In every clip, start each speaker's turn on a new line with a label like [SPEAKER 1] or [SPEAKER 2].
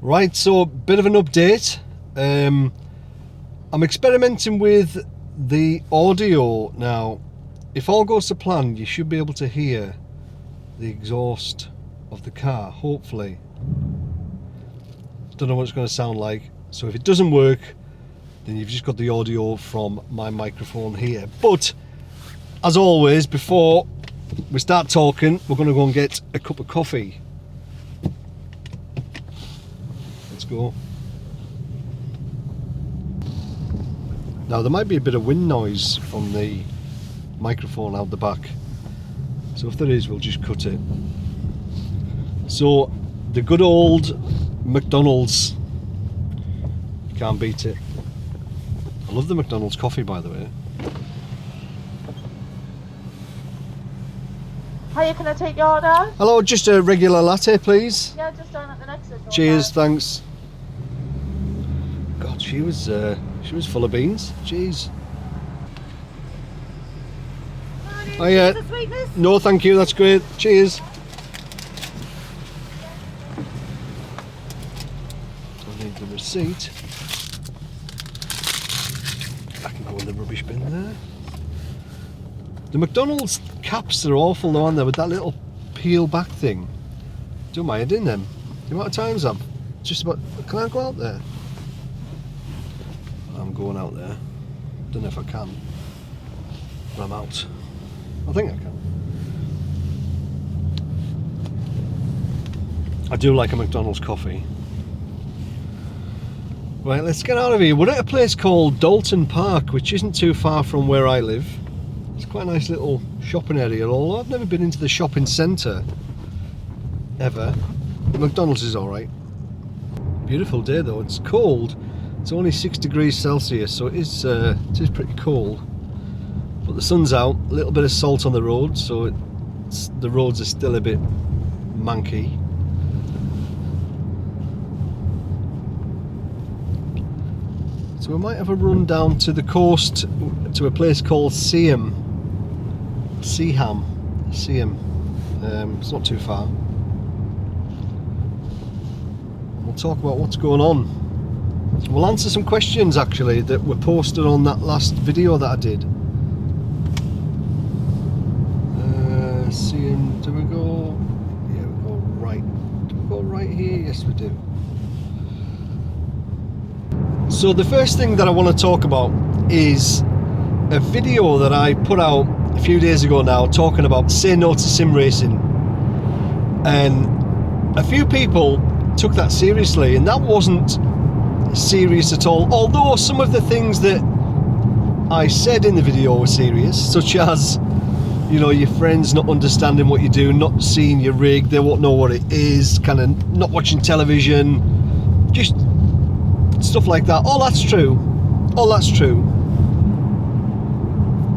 [SPEAKER 1] Right, so bit of an update. I'm experimenting with the audio now. If all goes to plan, you should be able to hear the exhaust of the car, hopefully. Don't know what it's going to sound like, so if it doesn't work, then you've just got the audio from my microphone here. But as always, before we start talking, we're going to go and get a cup of coffee. Let's go. Now there might be a bit of wind noise from the microphone out the back, so if there is, we'll just cut it. So the good old McDonald's, you can't beat it. I love the McDonald's coffee, by the way.
[SPEAKER 2] Hiya, can I take your order?
[SPEAKER 1] Hello, just a regular latte, please.
[SPEAKER 2] Yeah, just down at the next one.
[SPEAKER 1] Cheers, thanks. God, she was full of beans. Jeez. Oh yeah. No, thank you. That's great. Cheers. I need the receipt. I can go in the rubbish bin there. The McDonald's caps are awful though, aren't they, with that little peel back thing. Don't mind in them. The amount of times I've just about... Can I go out there? I'm going out there. Don't know if I can, but I'm out. I think I can. I do like a McDonald's coffee. Right, let's get out of here. We're at a place called Dalton Park, which isn't too far from where I live. It's quite a nice little shopping area, although I've never been into the shopping centre ever. The McDonald's is alright. Beautiful day though. It's cold. It's only 6 degrees Celsius, so it is pretty cold. But the sun's out, a little bit of salt on the road, so the roads are still a bit manky. So we might have a run down to the coast to a place called Seaham. It's not too far. We'll talk about what's going on. We'll answer some questions actually that were posted on that last video that I did. Seeing, do we go? Yeah, we go right. Do we go right here? Yes, we do. So the first thing that I want to talk about is a video that I put out a few days ago now, talking about say no to sim racing, and a few people took that seriously, and that wasn't serious at all, although some of the things that I said in the video were serious, such as, you know, your friends not understanding what you do, not seeing your rig, they won't know what it is, kind of not watching television, just stuff like that. All that's true,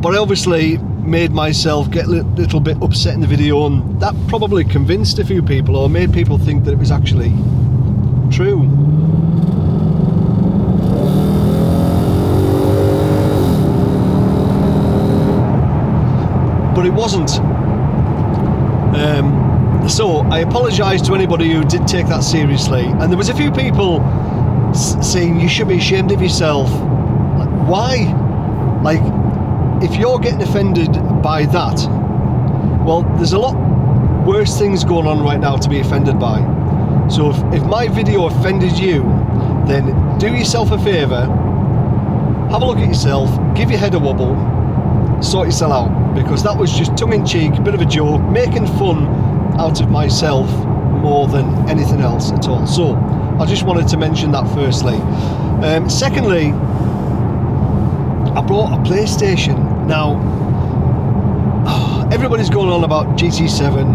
[SPEAKER 1] but I obviously made myself get a little bit upset in the video, and that probably convinced a few people, or made people think that it was actually true. But it wasn't. So I apologise to anybody who did take that seriously, and there was a few people saying you should be ashamed of yourself. Like, why? Like, if you're getting offended by that, well, there's a lot worse things going on right now to be offended by. So if my video offended you, then do yourself a favour, have a look at yourself, give your head a wobble, sort yourself out, because that was just tongue-in-cheek, a bit of a joke, making fun out of myself more than anything else at all. So I just wanted to mention that firstly. Secondly, I brought a PlayStation. Now everybody's going on about GT7,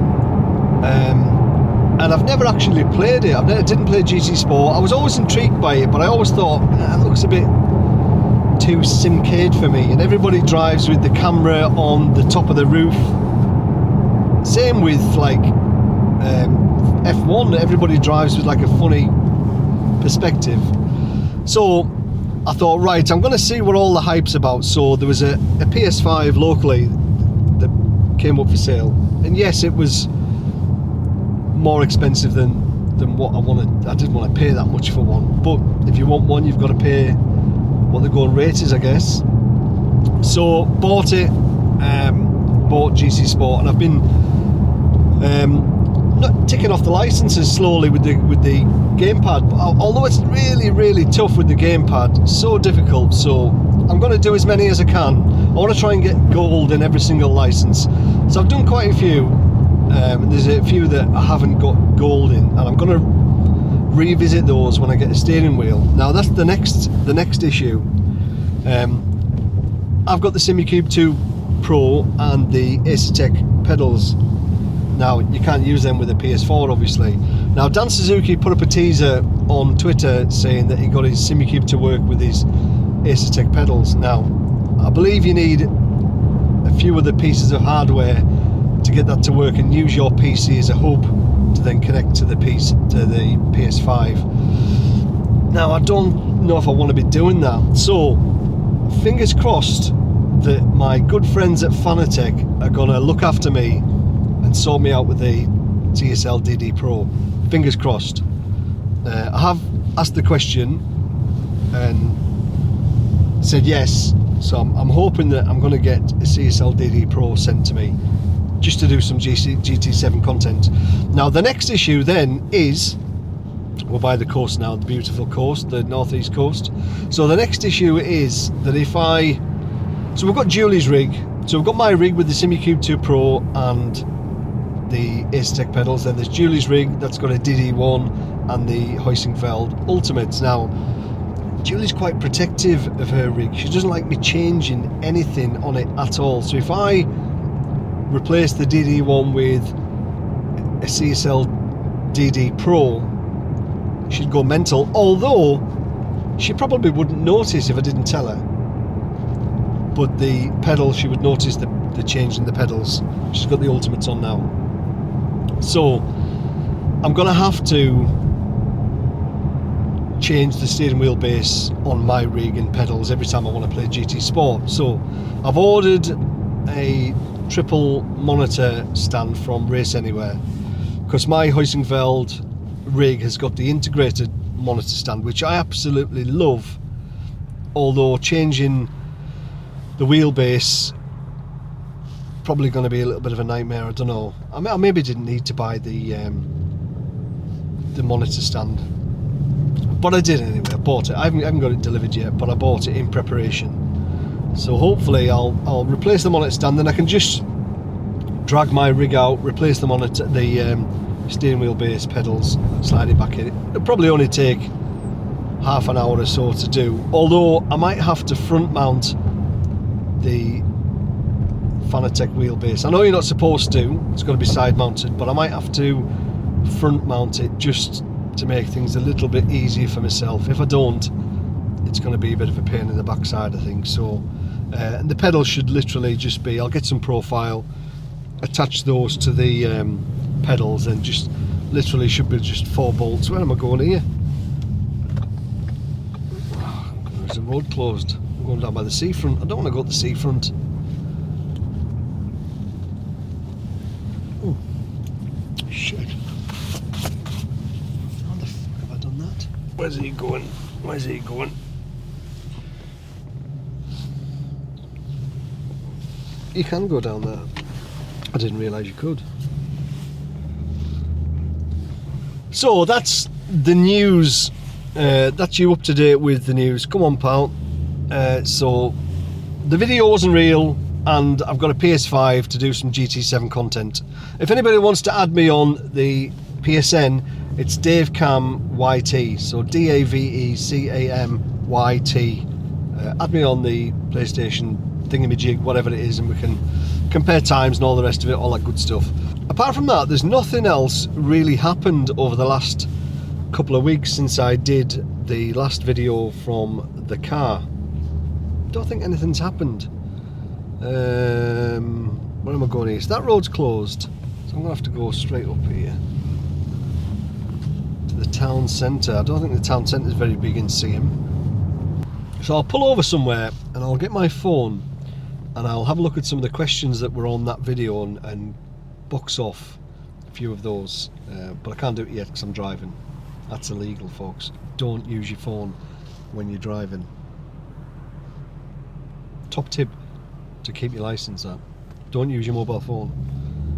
[SPEAKER 1] and I've never actually played it. I didn't play GT Sport. I was always intrigued by it, but I always thought it looks a bit too simcade for me, and everybody drives with the camera on the top of the roof. Same with like F1, everybody drives with like a funny perspective. So I thought, right, I'm going to see what all the hype's about. So there was a PS5 locally that came up for sale, and yes, it was more expensive than than what I didn't want to pay that much for one. But if you want one, you've got to pay what the going rate is, I guess. So bought it, bought GC Sport, and I've been not ticking off the licenses slowly with the gamepad. But although it's really tough with the gamepad, so difficult. So I'm going to do as many as I can. I want to try and get gold in every single license. So I've done quite a few. There's a few that I haven't got gold in, and I'm going to revisit those when I get a steering wheel. Now that's the next issue. I've got the SimiCube 2 Pro and the Acertec pedals. Now you can't use them with a PS4, obviously. Now Dan Suzuki put up a teaser on Twitter saying that he got his SimiCube to work with his Acertec pedals. Now I believe you need a few other pieces of hardware to get that to work, and use your PC as a hub to then connect to the PS5. Now I don't know if I want to be doing that, so fingers crossed that my good friends at Fanatec are gonna look after me and sort me out with the TSL DD Pro. Fingers crossed. I have asked the question and said yes, so I'm hoping that I'm going to get a CSL DD Pro sent to me just to do some GT7 content. Now the next issue then is, we're by the coast now, the beautiful coast, the northeast coast. So the next issue is that so we've got Julie's rig, so we've got my rig with the SimiCube 2 Pro and the Acertec pedals. Then there's Julie's rig that's got a DD1 and the Heusinkveld Ultimates. Now Julie's quite protective of her rig. She doesn't like me changing anything on it at all. So if I replace the DD1 with a CSL DD Pro, she'd go mental, although she probably wouldn't notice if I didn't tell her. But the pedal, she would notice the change in the pedals. She's got the Ultimates on now. So I'm gonna have to change the steering wheel base on my rig and pedals every time I want to play GT Sport. So I've ordered a triple monitor stand from Race Anywhere, because my Heusinkveld rig has got the integrated monitor stand, which I absolutely love, although changing the wheelbase probably going to be a little bit of a nightmare. I don't know. I maybe didn't need to buy the monitor stand, but I did anyway. I bought it. I haven't got it delivered yet, but I bought it in preparation. So hopefully I'll replace the monitor stand, then I can just drag my rig out, replace the monitor, the steering wheel base, pedals, slide it back in. It'll probably only take half an hour or so to do, although I might have to front mount the Fanatec wheelbase. I know you're not supposed to, it's got to be side mounted, but I might have to front mount it just to make things a little bit easier for myself. If I don't, it's going to be a bit of a pain in the backside, I think. So and the pedals should literally just be, I'll get some profile, attach those to the pedals, and just literally should be just 4 bolts. Where am I going here? There's a road closed. I'm going down by the seafront. I don't want to go to the seafront. Oh shit. How the fuck have I done that? Where's he going? Where's he going? You can go down there. I didn't realise you could. So that's the news. That's you up to date with the news. Come on, pal. So the video wasn't real, and I've got a PS5 to do some GT7 content. If anybody wants to add me on the PSN, it's DaveCamYT. So DAVECAMYT. Add me on the PlayStation thingamajig, whatever it is, and we can compare times and all the rest of it, all that good stuff. Apart from that, there's nothing else really happened over the last couple of weeks since I did the last video from the car. Don't think anything's happened. Where am I going here? So that road's closed, so I'm gonna have to go straight up here to the town centre. I don't think the town centre is very big in Seaham, so I'll pull over somewhere and I'll get my phone and I'll have a look at some of the questions that were on that video and box off a few of those, but I can't do it yet because I'm driving. That's illegal, folks. Don't use your phone when you're driving. Top tip to keep your license up. Don't use your mobile phone.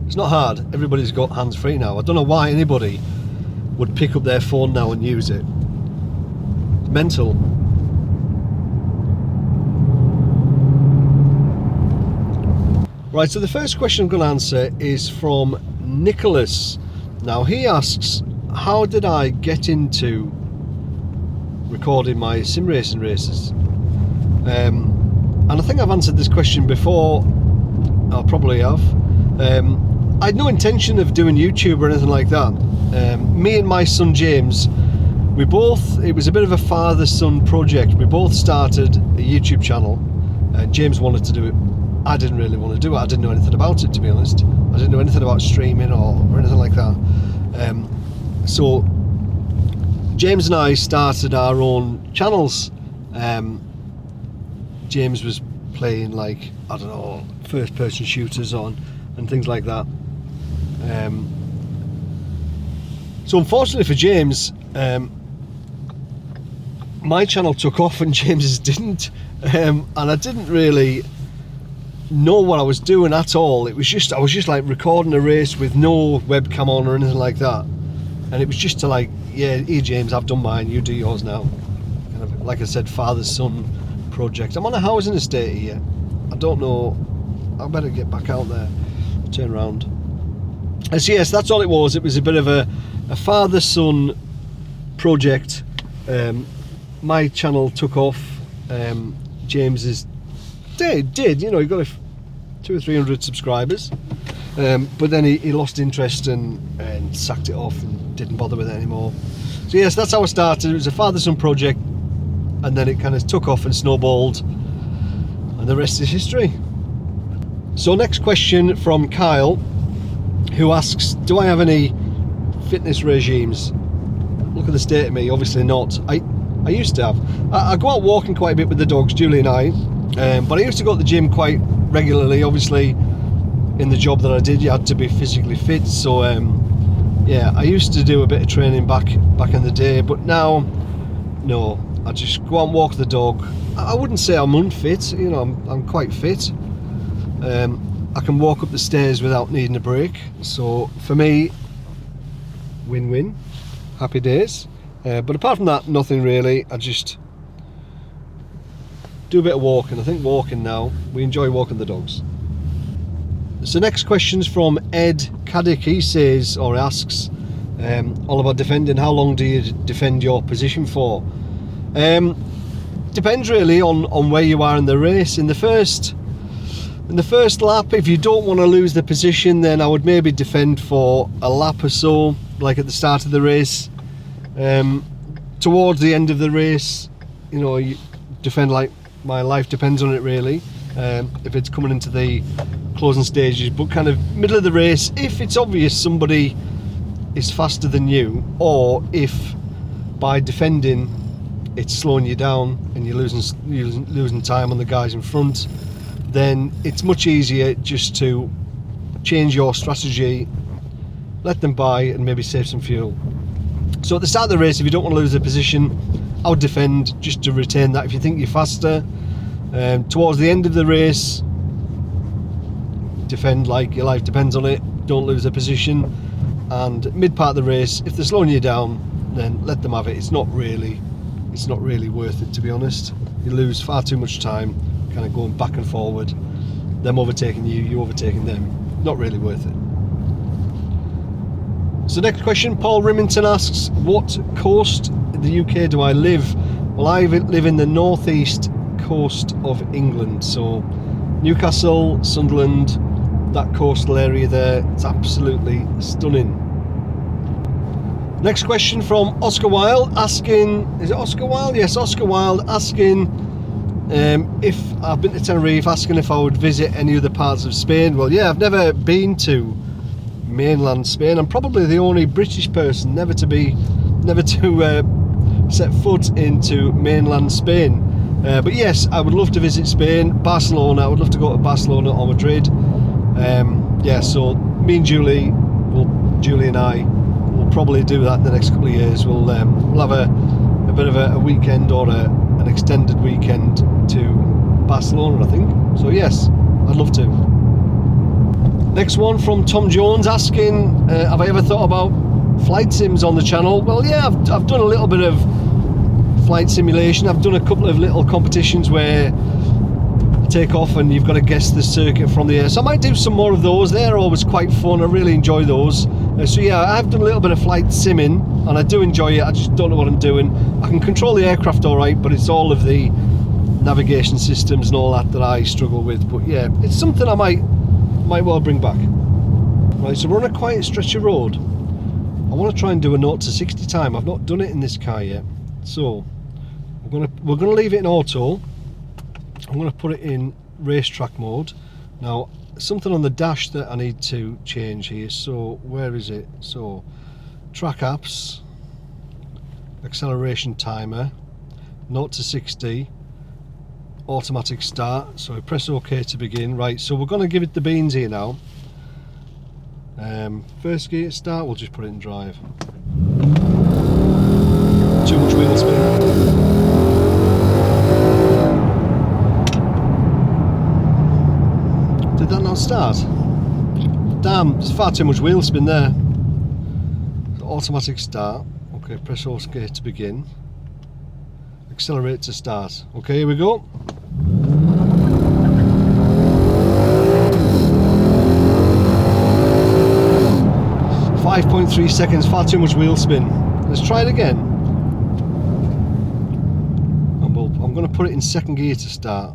[SPEAKER 1] It's not hard. Everybody's got hands free now. I don't know why anybody would pick up their phone now and use it. It's mental. Right, so the first question I'm going to answer is from Nicholas. Now he asks, how did I get into recording my sim racing races? And I think I've answered this question before. I probably have. I had no intention of doing YouTube or anything like that. Me and my son James, it was a bit of a father-son project. We both started a YouTube channel. James wanted to do it. I didn't really want to do it. I didn't know anything about it, to be honest. I didn't know anything about streaming or anything like that. So James and I started our own channels. James was playing, like, I don't know, first person shooters on and things like that. So unfortunately for James, my channel took off and James's didn't, and I didn't really know what I was doing at all. I was just like recording a race with no webcam on or anything like that, and it was just to, like, yeah, here James, I've done mine, you do yours now. Kind of, like I said, father-son project. I'm on a housing estate here. I don't know, I better get back out there, turn around. So yes, that's all it was. It was a bit of a father-son project. My channel took off. James's did, you know, he got 200 or 300 subscribers, but then he lost interest and sacked it off and didn't bother with it anymore. So yes, that's how I started. It was a father-son project, and then it kind of took off and snowballed, and the rest is history. So next question from Kyle, who asks, do I have any fitness regimes? Look at the state of me. Obviously not. I used to have. I go out walking quite a bit with the dogs, Julie and I, but I used to go to the gym quite regularly. Obviously, in the job that I did, you had to be physically fit. So yeah, I used to do a bit of training back in the day, but now, no. I just go out and walk the dog. I wouldn't say I'm unfit. You know, I'm quite fit. I can walk up the stairs without needing a break. So for me, win-win. Happy days. But apart from that, nothing really. I just do a bit of walking. I think walking now, we enjoy walking the dogs. So next question's from Ed Caddick. He says, or asks, all about defending. How long do you defend your position for? Depends really on where you are in the race. In the first lap, if you don't want to lose the position, then I would maybe defend for a lap or so, like at the start of the race. Towards the end of the race, you know, you defend like my life depends on it really, if it's coming into the closing stages. But kind of middle of the race, if it's obvious somebody is faster than you, or if by defending it's slowing you down and you're losing time on the guys in front, then it's much easier just to change your strategy, let them by and maybe save some fuel. So at the start of the race, if you don't want to lose the position, I would defend just to retain that if you think you're faster. Towards the end of the race, defend like your life depends on it, don't lose the position. And mid part of the race, if they're slowing you down, then let them have it. It's not really worth it, to be honest. You lose far too much time kind of going back and forward, them overtaking you overtaking them. Not really worth it. So next question, Paul Rimington asks, what coast in the UK do I live? Well, I live in the northeast coast of England, so Newcastle, Sunderland, that coastal area there, it's absolutely stunning. Next question from Oscar Wilde asking, is it Oscar Wilde? Yes, Oscar Wilde asking if I've been to Tenerife, asking if I would visit any other parts of Spain. Well, yeah, I've never been to mainland Spain. I'm probably the only British person never to set foot into mainland Spain. But yes, I would love to visit Spain. Barcelona, I would love to go to Barcelona or Madrid. Yeah, so me and Julie will Julie and I will probably do that in the next couple of years. We'll have a bit of a weekend or an extended weekend to Barcelona, I think. So yes, I'd love to. Next one from Tom Jones asking, have I ever thought about flight sims on the channel? Well, yeah, I've done a little bit of flight simulation. I've done a couple of little competitions where you take off and you've got to guess the circuit from the air. So I might do some more of those. They're always quite fun. I really enjoy those. So yeah, I've done a little bit of flight simming and I do enjoy it. I just don't know what I'm doing. I can control the aircraft all right, but it's all of the navigation systems and all that I struggle with. But yeah, it's something I might well bring back. Right, so we're on a quiet stretch of road. I want to try and do a 0 to 60 time. I've not done it in this car yet, so we're gonna leave it in auto. I'm gonna put it in racetrack mode. Now, something on the dash that I need to change here. So where is it? So track apps, acceleration timer, 0 to 60. Automatic start, so we press OK to begin. Right, so we're going to give it the beans here now. First gear start, we'll just put it in drive. Too much wheel spin. Did that not start? Damn, there's far too much wheel spin there. Automatic start. Okay, press OK to begin. Accelerate to start. Okay, here we go. .3 seconds, far too much wheel spin. Let's try it again. And I'm going to put it in second gear to start.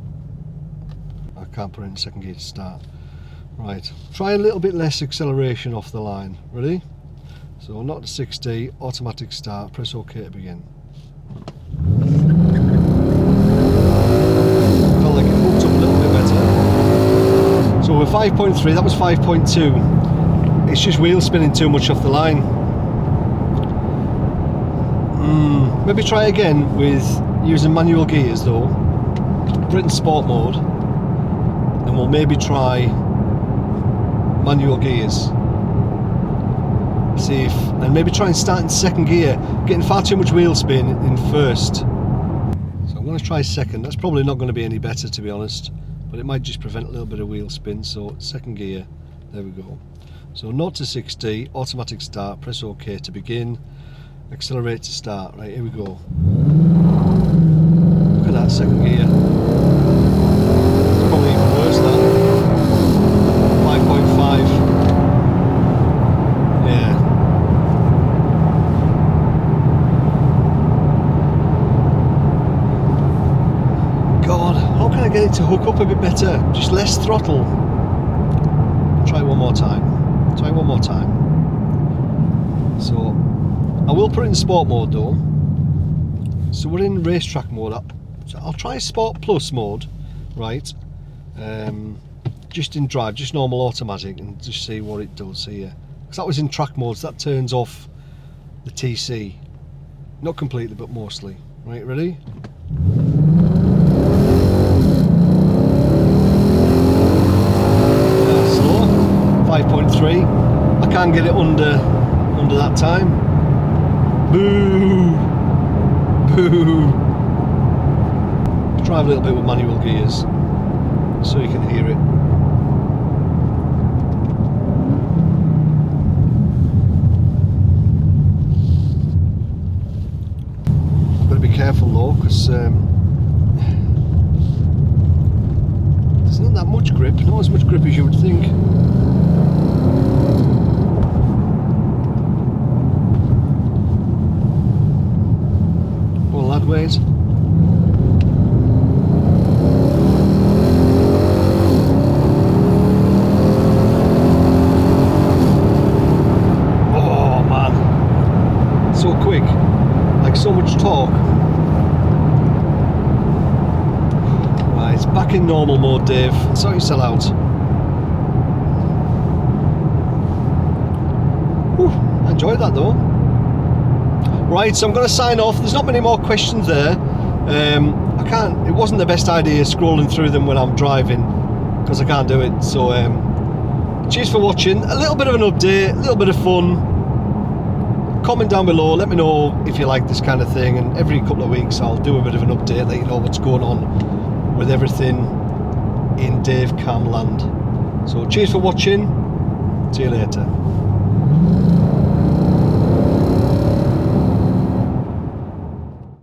[SPEAKER 1] I can't put it in second gear to start. Right, try a little bit less acceleration off the line. Ready? So 0 to 60, automatic start, press OK to begin. Felt like it hooked up a little bit better. So we're 5.3, that was 5.2. It's just wheel spinning too much off the line. Maybe try again with using manual gears though. Put it in sport mode, and we'll maybe try manual gears. See if, and maybe try and start in second gear. Getting far too much wheel spin in first. So I'm going to try second. That's probably not going to be any better, to be honest, but it might just prevent a little bit of wheel spin. So second gear, there we go. So 0 to 60, automatic start, press OK to begin, accelerate to start. Right, here we go. Look at that second gear. It's probably even worse than 5.5. Yeah. God, how can I get it to hook up a bit better? Just less throttle. Try one more time. Try one more time. So I will put it in sport mode though. So we're in racetrack mode up. So I'll try sport plus mode, right? Just in drive, just normal automatic, and just see what it does here. Because that was in track mode, so that turns off the TC. Not completely, but mostly. Right, ready? Slow. 5.3. I can't get it under that time. Boo! Boo! Try a little bit with manual gears so you can hear it. Got to be careful though, because there's not that much grip, not as much grip as you would think. Wait. Oh man, so quick, like so much torque. Right, back in normal mode, Dave. Sort yourself out. Whew, I enjoyed that though. Right, so I'm going to sign off. There's not many more questions there. It wasn't the best idea scrolling through them when I'm driving, because I can't do it. So cheers for watching. A little bit of an update, a little bit of fun. Comment down below, let me know if you like this kind of thing, and every couple of weeks I'll do a bit of an update, let you know what's going on with everything in Dave Cam land. So cheers for watching, see you later.